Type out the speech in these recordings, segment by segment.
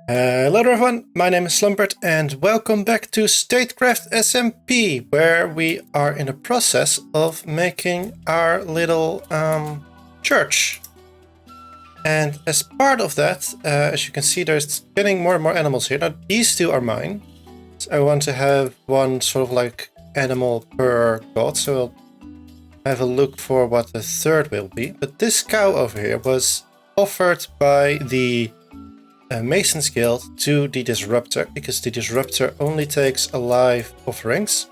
Hello everyone, my name is Slumperd and welcome back to Statecraft SMP, where we are in the process of making our little church. And as part of that, as you can see, there's getting more and more animals here. Now these two are mine. So I want to have one sort of like animal per god, so I'll have a look for what the third will be. But this cow over here was offered by the Mason's Guild to the Disruptor, because the Disruptor only takes alive offerings.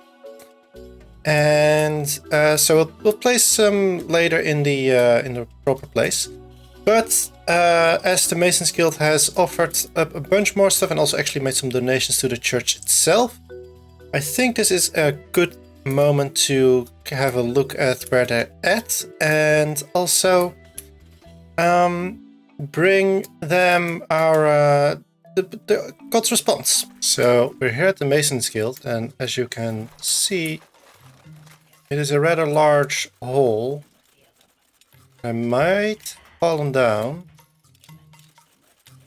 And so we'll place some later in the proper place. But as the Mason's Guild has offered a bunch more stuff and also actually made some donations to the church itself, I think this is a good moment to have a look at where they're at and also bring them our the God's response. So we're here at the Mason's Guild, and as you can see, it is a rather large hall. I might fallen down.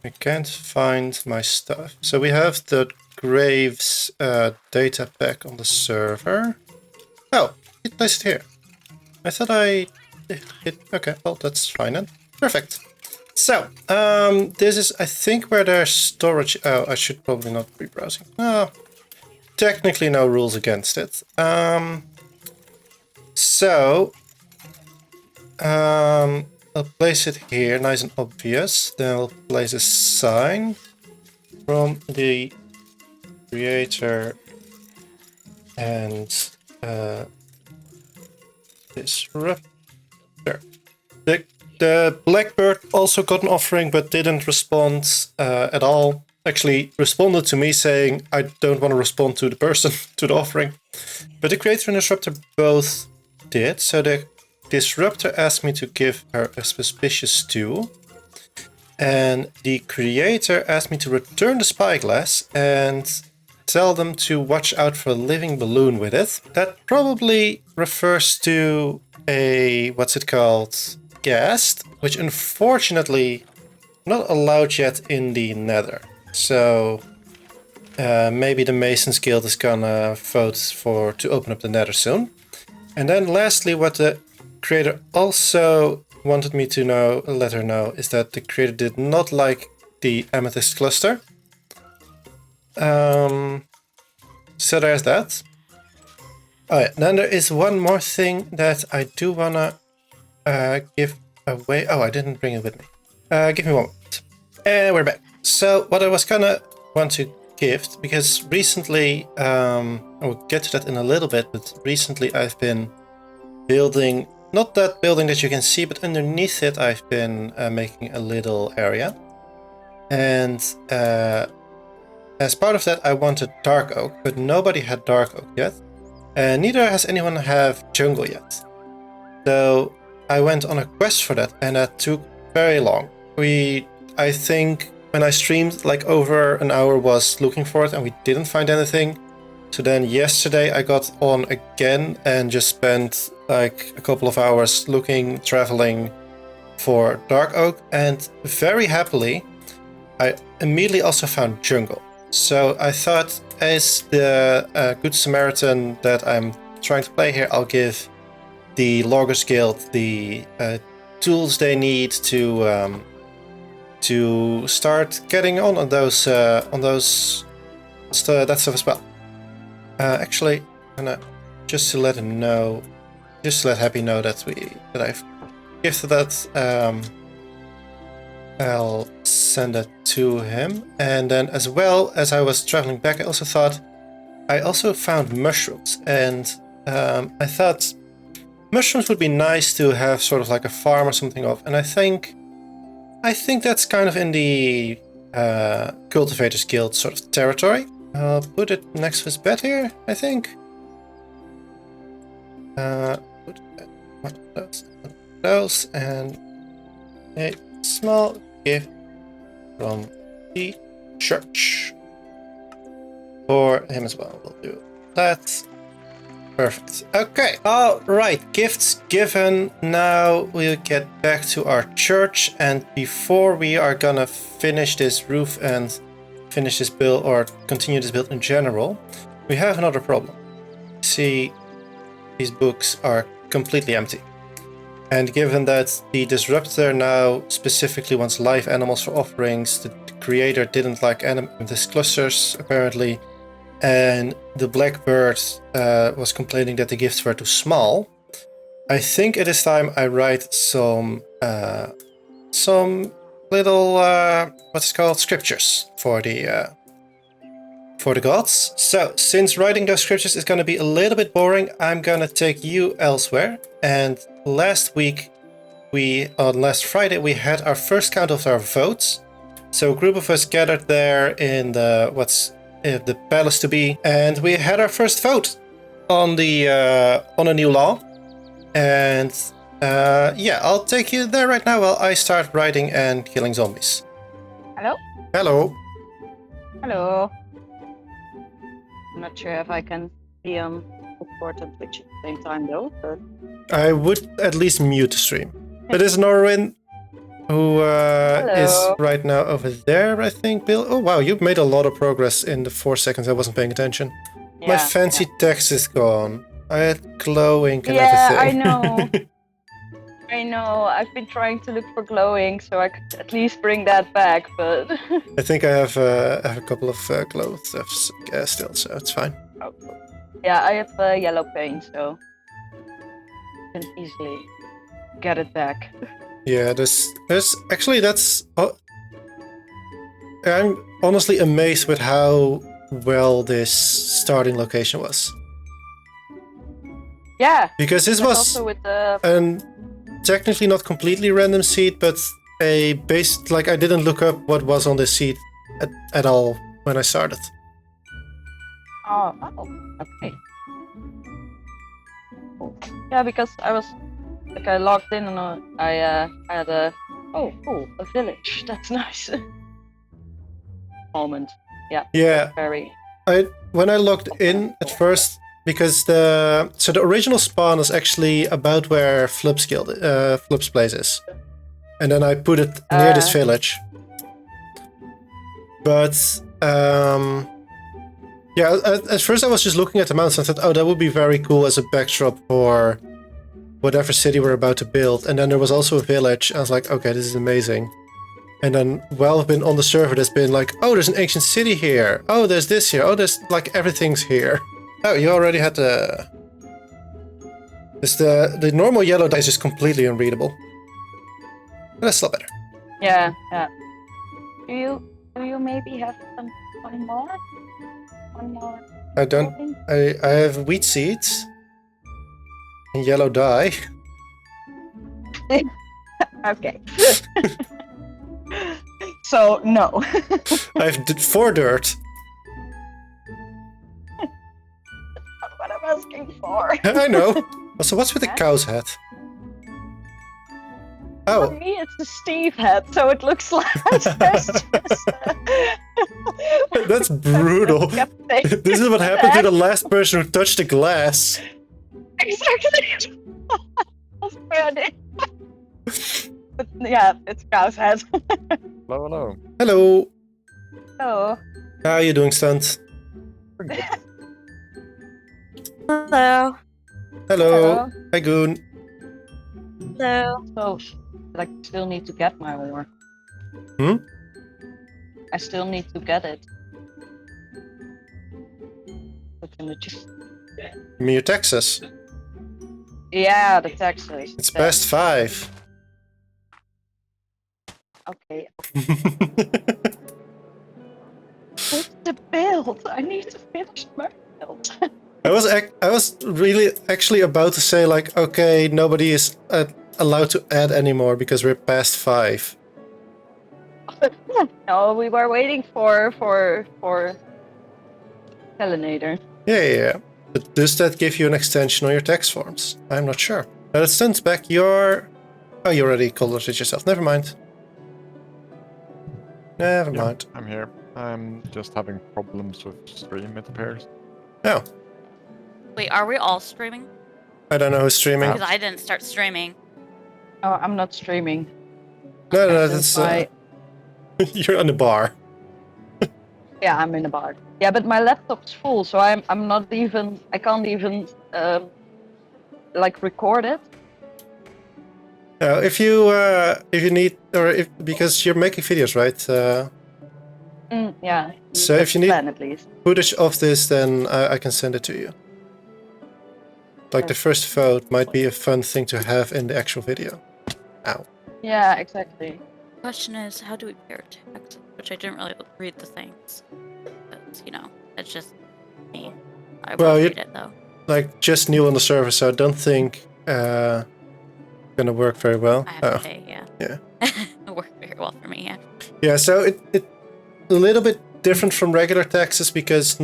I can't find my stuff. So we have the Graves data pack on the server. Oh, it placed it here. I thought I did it. Okay, well that's fine then. Perfect. So, this is, I think, where there's storage. Oh, I should probably not be browsing. Oh, technically no rules against it. I'll place it here, nice and obvious. Then I'll place a sign from the creator and disruptor. The Blackbird also got an offering but didn't respond at all. Actually responded to me saying, I don't want to respond to the person, to the offering. But the Creator and Disruptor both did. So the Disruptor asked me to give her a suspicious stew. And the Creator asked me to return the spyglass and tell them to watch out for a living balloon with it. That probably refers to a, what's it called? Ghast, which unfortunately not allowed yet in the Nether. So maybe the Mason's Guild is gonna vote to open up the Nether soon. And then lastly, what the creator also wanted me to let her know, is that the creator did not like the amethyst cluster. So there's that. Alright, then there is one more thing that I do wanna give away. Oh, I didn't bring it with me. Give me one moment. And we're back. So what I was gonna want to gift, because recently, I'll get to that in a little bit, but recently I've been building, not that building that you can see, but underneath it I've been making a little area. And as part of that I wanted dark oak, but nobody had dark oak yet. And neither has anyone have jungle yet. So I went on a quest for that, and that took very long. I think when I streamed, like over an hour was looking for it and we didn't find anything. So then yesterday I got on again and just spent like a couple of hours looking, traveling for dark oak, and very happily I immediately also found jungle. So I thought, as the Good Samaritan that I'm trying to play here, I'll give the Loggers Guild the tools they need to start getting on those that stuff as well. Actually, I'm gonna just to let him know, just to let Happy know that I've gifted that. I'll send that to him, and then as well as I was traveling back, I also thought I also found mushrooms, and I thought mushrooms would be nice to have sort of like a farm or something of, and I think that's kind of in the Cultivators Guild sort of territory. I'll put it next to his bed here, I think. Put one of those, and a small gift from the church for him as well. We'll do that. Perfect. Okay. All right. Gifts given. Now we'll get back to our church. And before we are gonna finish this roof and finish this build or continue this build in general, we have another problem. See, these books are completely empty. And given that the Disruptor now specifically wants live animals for offerings, the creator didn't like these clusters, apparently, and the Blackbird was complaining that the gifts were too small, I think it is time I write some little, what's it called, scriptures for the gods. So, since writing those scriptures is going to be a little bit boring, I'm going to take you elsewhere. And last Friday, we had our first count of our votes. So a group of us gathered there in the palace to be, and we had our first vote on a new law. And yeah, I'll take you there right now while I start writing and killing zombies. Hello? Hello. Hello. I'm not sure if I can be on Discord and Twitch at the same time though, but... I would at least mute the stream. It is Norwin, who is right now over there, I think, Bill. Oh wow, you've made a lot of progress in the 4 seconds I wasn't paying attention. Yeah, my fancy text is gone. I had glow ink and everything. Yeah, I know. I know. I've been trying to look for glowing so I could at least bring that back, but... I think I have a couple of glow stuffs still, so it's fine. Oh, cool. Yeah, I have yellow paint, so I can easily get it back. Yeah, there's actually that's... I'm honestly amazed with how well this starting location was. Yeah. Because this was also with the... technically not completely random seed, but a base, like I didn't look up what was on this seed at all when I started. Oh, okay. Cool. Yeah, because I was like I logged in and I had a a village. That's nice. Moment. Yeah. Yeah. Very. When I logged in at first, because the original spawn is actually about where Flip's place is, and then I put it near this village. But yeah, at first I was just looking at the mountains and I thought, oh, that would be very cool as a backdrop for whatever city we're about to build. And then there was also a village. I was like, okay, this is amazing. And then while I've been on the server, there's been like, oh, there's an ancient city here. Oh, there's this here. Oh, there's like everything's here. Oh, you already had the... The normal yellow dye is just completely unreadable. That's still better. Yeah, yeah. Do you maybe have one more? One more? I don't... I have wheat seeds. And yellow dye. Okay. So, no. I have 4 dirt. What I'm asking for. I know. Also, what's with the cow's head? Oh. For me, it's the Steve head, so it looks like That's brutal. This is what happened to the last person who touched the glass. Exactly. That's bad. But yeah, it's cow's head. Hello, hello. Hello. Hello. How are you doing, Stunt? Hello. Hello. Hi, Goon. Hello. So, I still need to get my ore. Hmm? I still need to get it. What's in the chest? You mean your taxes? Yeah, the taxes. It's past 5. Okay. What's the build? I need to finish my build. I was really actually about to say like, okay, nobody is allowed to add anymore because we're past 5. No, we were waiting for Telinator. Yeah. But does that give you an extension on your tax forms? I'm not sure. That Stunt's back. You're... Oh, you already colored it yourself. Never mind. Never mind. I'm here. I'm just having problems with stream, it appears. Oh. Wait, are we all streaming? I don't know who's streaming. Because I didn't start streaming. Oh, I'm not streaming. No, that's... You're on the bar. Yeah, I'm in a bar. Yeah, but my laptop's full, so I can't even like record it. If you need, or if because you're making videos, right? Yeah. So that's if you the need plan, at least. footage of this, then I can send it to you. Like the first vote might be a fun thing to have in the actual video. Ow. Yeah, exactly. Question is, how do we pair text? Which I didn't really read the things. Because, you know, it's just me. I will Well, read it though. Like just new on the server, so I don't think gonna work very well. I have to pay, yeah. Yeah. It worked very well for me, yeah. Yeah, so it a little bit different from regular taxes because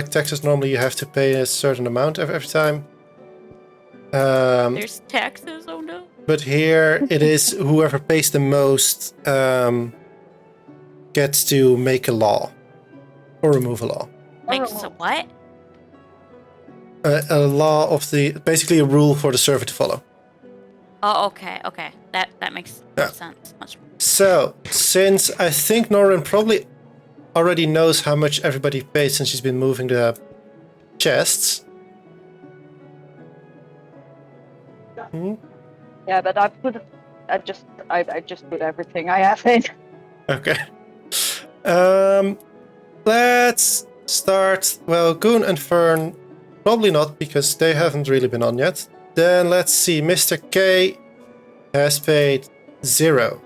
taxes normally you have to pay a certain amount every time. There's taxes, oh no. But here it is whoever pays the most gets to make a law or remove a law. Makes a what? A law of basically a rule for the server to follow. Oh, okay. That makes sense. Much more. So, since I think Norrin probably already knows how much everybody pays since she's been moving the chests. Yeah, but I just put everything I have in. Okay. Let's start. Well, Goon and Fern, probably not because they haven't really been on yet. Then let's see. Mr. K has paid 0.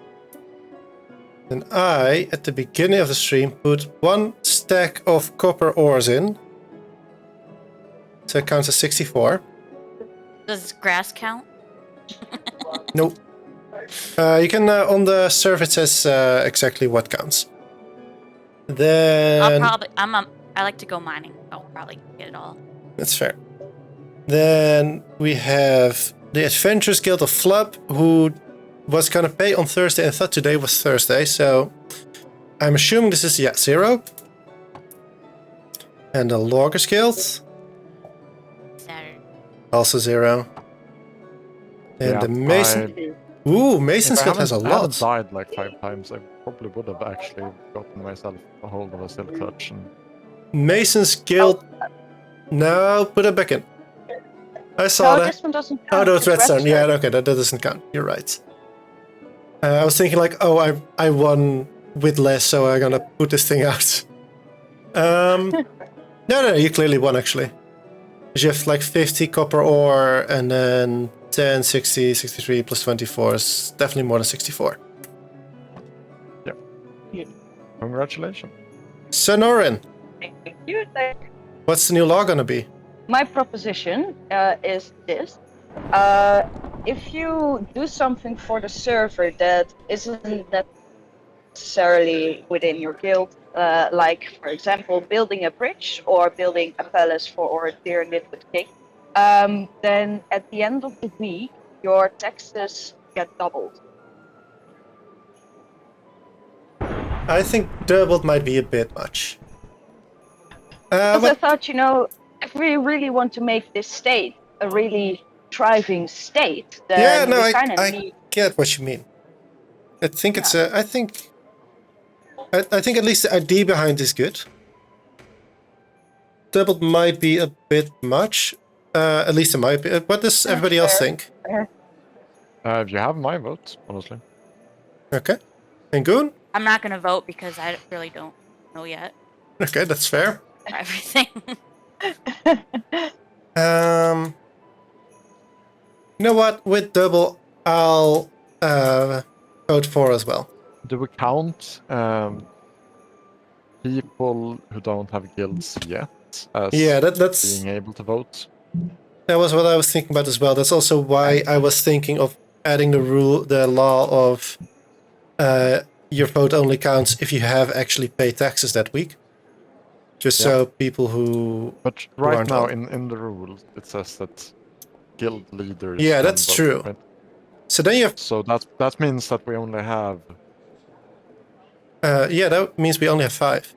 Then I, at the beginning of the stream, put 1 stack of copper ores in. So it counts as 64. Does grass count? Nope. You can on the server it says exactly what counts. Then I like to go mining. I'll probably get it all. that's fair. Then we have the Adventurers Guild of Flub, who was gonna pay on Thursday and thought today was Thursday, so I'm assuming this is 0. And the Loggers Guild, Saturday. also 0. And Yeah, the Mason. Mason's Guild has a If I hadn't lot. died like 5 times, I probably would have actually gotten myself a hold of a silk clutch. And Mason's Guild. No, put it back in. I saw No, that. this one doesn't count. Oh, no, it's It's redstone. Yeah, redstone. okay, that doesn't count. You're right. I was thinking like, oh, I won with less, so I'm gonna put this thing out. No, you clearly won actually. You have like 50 copper ore and then 10, 60, 63 plus 24 is definitely more than 64. congratulations. So Norrin, Thank you. Thank you. what's the new law gonna be? My proposition is this. If you do something for the server that isn't necessarily within your guild, like, for example, building a bridge or building a palace for dear Liquid King, then at the end of the week, your taxes get doubled. I think doubled might be a bit much. Because I But thought, if we really want to make this state a really thriving state, then yeah, no, we kind of I need. get what you mean. I think it's I think at least the idea behind is good. Doubled might be a bit much. At least it might be. What does everybody else think? You have my vote, honestly. Okay. And Goon? I'm not gonna vote because I really don't know yet Okay, that's fair. everything. You know what? With double, I'll vote for as well. Do we count people who don't have guilds yet as Yeah, that's being able to vote? that was what I was thinking about as well. That's also why I was thinking of adding the law of your vote only counts if you have actually paid taxes that week. Just so people who But right aren't now on. in the rules it says that guild leaders. Yeah, can that's vote, true. right? So then you have So that means that we only have, yeah, that means we only have 5.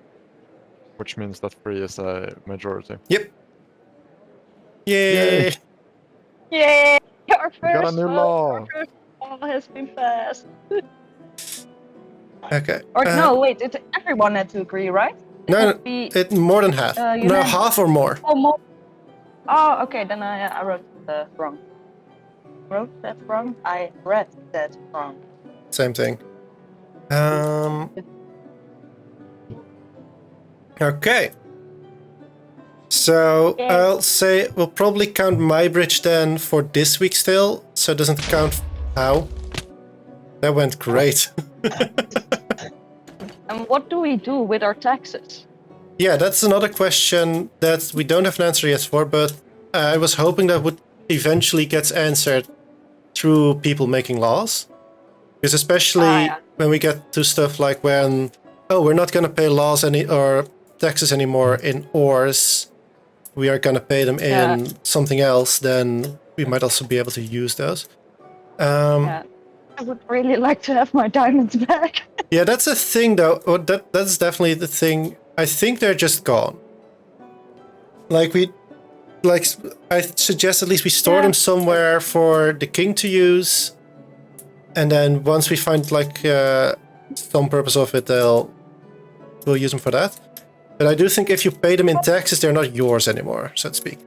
which means that 3 is a majority. Yep. Yay! Yay! Our We got a first new vote, law. our first law has been passed. Okay. Or no, wait, everyone had to agree, right? No, Would be, it more than half. you No, meant- half or more. oh, more. Oh, okay. Then I wrote wrong. Wrote that wrong? I read that wrong. Same thing. Okay. So Yeah. I'll say we'll probably count my bridge then for this week still, so it doesn't count how. That went great. And what do we do with our taxes? Yeah, that's another question that we don't have an answer yet for, but I was hoping that would eventually get answered through people making laws. Because especially when we get to stuff like when, we're not going to pay laws or taxes anymore in ores, we are going to pay them in something else, then we might also be able to use those. I would really like to have my diamonds back. Yeah, that's a thing though. That's definitely the thing. I think they're just gone. I suggest at least we store them somewhere for the king to use. And then once we find some purpose of it, we'll use them for that. But I do think if you pay them in taxes, they're not yours anymore, so to speak.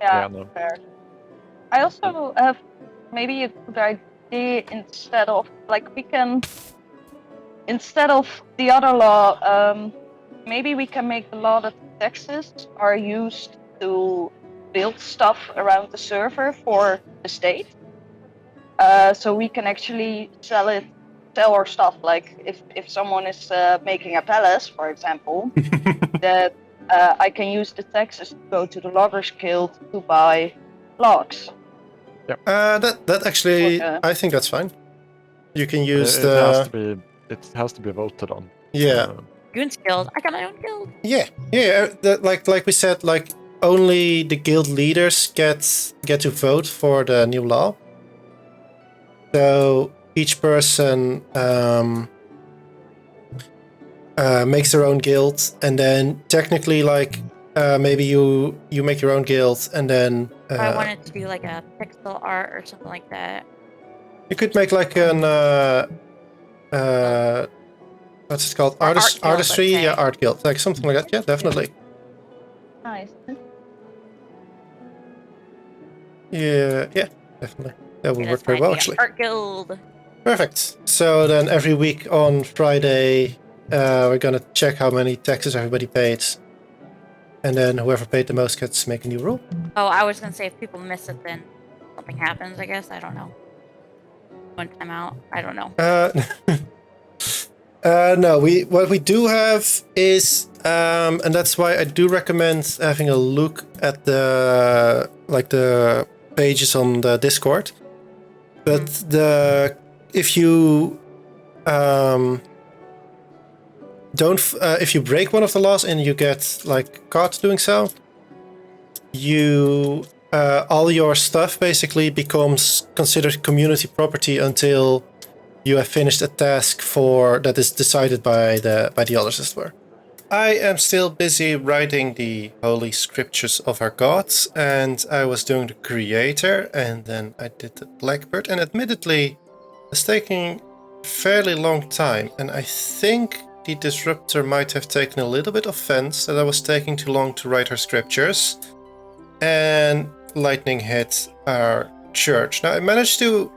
Yeah, no. fair. I also have maybe a good idea instead of instead of the other law, maybe we can make the law that taxes are used to build stuff around the server for the state. So we can actually sell our stuff. Like if someone is making a palace, for example, that I can use the taxes to go to the loggers guild to buy logs. That actually, I think that's fine. You can use it has to be voted on. Yeah. Goons Guild. I got my own guild. Yeah. Like we said, only the guild leaders get to vote for the new law. So each person makes their own guild, and then technically, maybe you make your own guild, and then I wanted to do like a pixel art or something like that. you could make an what's it called? Artistry, art guild, like something like that. Yeah, definitely. Nice. Yeah, definitely. That would work very well, actually. Art guild. Perfect. So then every week on Friday, we're gonna check how many taxes everybody paid, and then whoever paid the most gets to make a new rule. Oh, I was gonna say if people miss it, then something happens. I guess I don't know. One time out. I don't know. No. What we do have is, and that's why I do recommend having a look at the pages on the Discord. But if you if you break one of the laws and you get caught doing so, you all your stuff basically becomes considered community property until you have finished a task that is decided by the others, as it were. I am still busy writing the holy scriptures of our gods, and I was doing the creator, and then I did the blackbird, and admittedly, it's taking a fairly long time, and I think the disruptor might have taken a little bit of offense that I was taking too long to write her scriptures, and lightning hit our church. Now, I managed to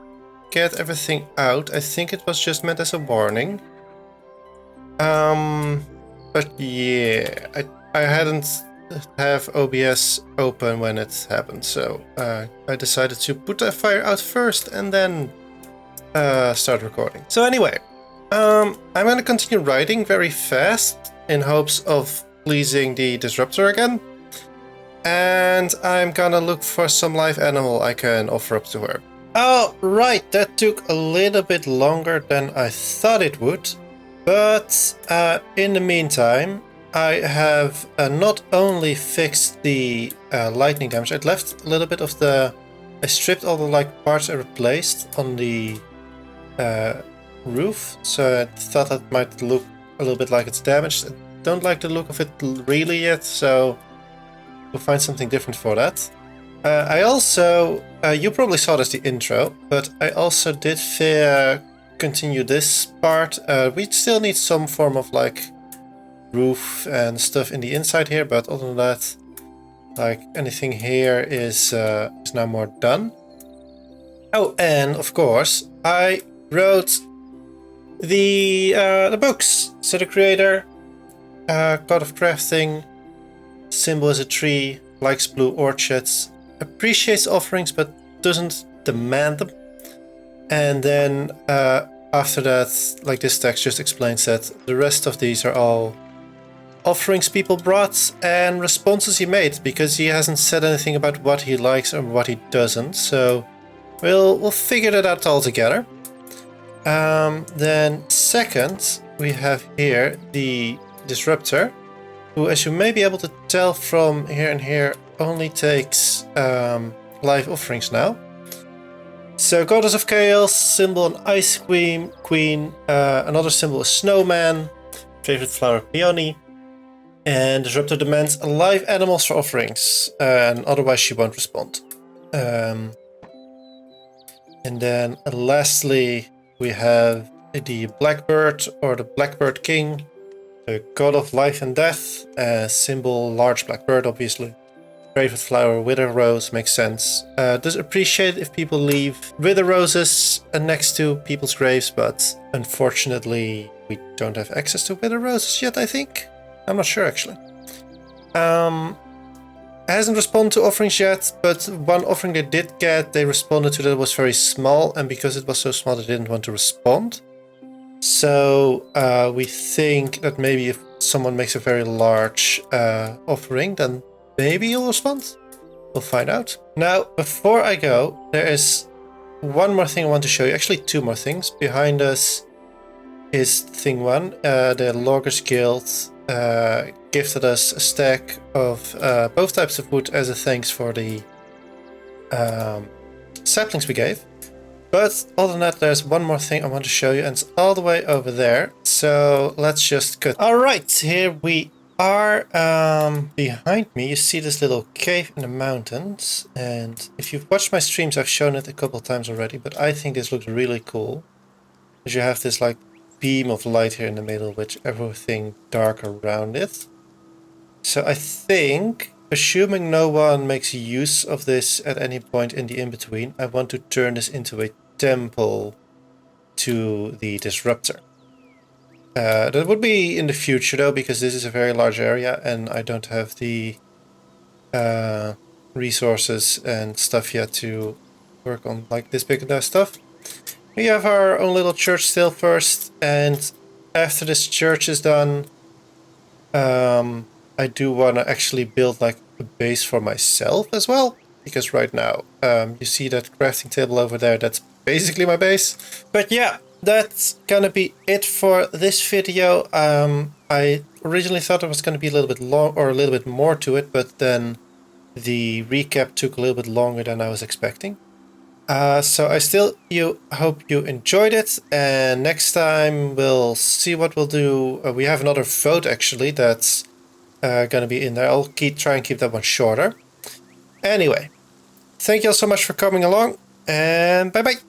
get everything out. I think it was just meant as a warning. But yeah, I hadn't have OBS open when it happened, so I decided to put the fire out first and then start recording. So anyway, I'm gonna continue writing very fast in hopes of pleasing the disruptor again. And I'm gonna look for some live animal I can offer up to her. Oh, right, that took a little bit longer than I thought it would. But in the meantime, I have not only fixed the lightning damage, I left a little bit of I stripped all the parts I replaced on the roof, so I thought that might look a little bit like it's damaged. I don't like the look of it really yet, so we'll find something different for that. I also, you probably saw this the intro, but I also did continue this part. We still need some form of roof and stuff in the inside here, but other than that, like anything here is now more done. Oh, and of course, I wrote the books. So the creator, God of Crafting, symbol is a tree, likes blue orchids, appreciates offerings but doesn't demand them. And then after that, like this text just explains that the rest of these are all offerings people brought and responses he made, because he hasn't said anything about what he likes or what he doesn't. So we'll figure that out all together. Then second, we have here the Disruptor, who, as you may be able to tell from here and here, only takes live offerings now. So Goddess of Chaos, symbol an Ice Queen, another symbol is Snowman, favorite flower Peony, and Disruptor demands live animals for offerings, and otherwise she won't respond. And then lastly, we have the Blackbird, or the Blackbird King, the God of Life and Death, symbol large blackbird, obviously. Favorite flower, wither rose, makes sense. Does appreciate if people leave wither roses next to people's graves, but unfortunately we don't have access to wither roses yet, I think. I'm not sure actually. Hasn't responded to offerings yet, but one offering they did get, they responded to that was very small, and because it was so small they didn't want to respond. So we think that maybe if someone makes a very large offering, then maybe you'll respond. We'll find out. Now, before I go, there is one more thing I want to show you. Actually, two more things. Behind us is thing one. The Loggers Guild gifted us a stack of both types of wood as a thanks for the saplings we gave. But other than that, there's one more thing I want to show you, and it's all the way over there. So let's just cut. All right, here we are. Behind me, you see this little cave in the mountains. And if you've watched my streams, I've shown it a couple of times already, but I think this looks really cool. Because you have this like beam of light here in the middle with everything dark around it. So I think, assuming no one makes use of this at any point in the in-between, I want to turn this into a temple to the Disruptor. That would be in the future though, because this is a very large area and I don't have the resources and stuff yet to work on like this big stuff. We have our own little church still first, and after this church is done, I do want to actually build like a base for myself as well, because right now you see that crafting table over there, that's basically my base. But yeah, that's gonna be it for this video. I originally thought it was gonna be a little bit long or a little bit more to it, but then the recap took a little bit longer than I was expecting. So I still hope you enjoyed it, and next time we'll see what we'll do. We have another vote actually that's gonna be in there. I'll try and keep that one shorter. Anyway, thank you all so much for coming along, and bye bye.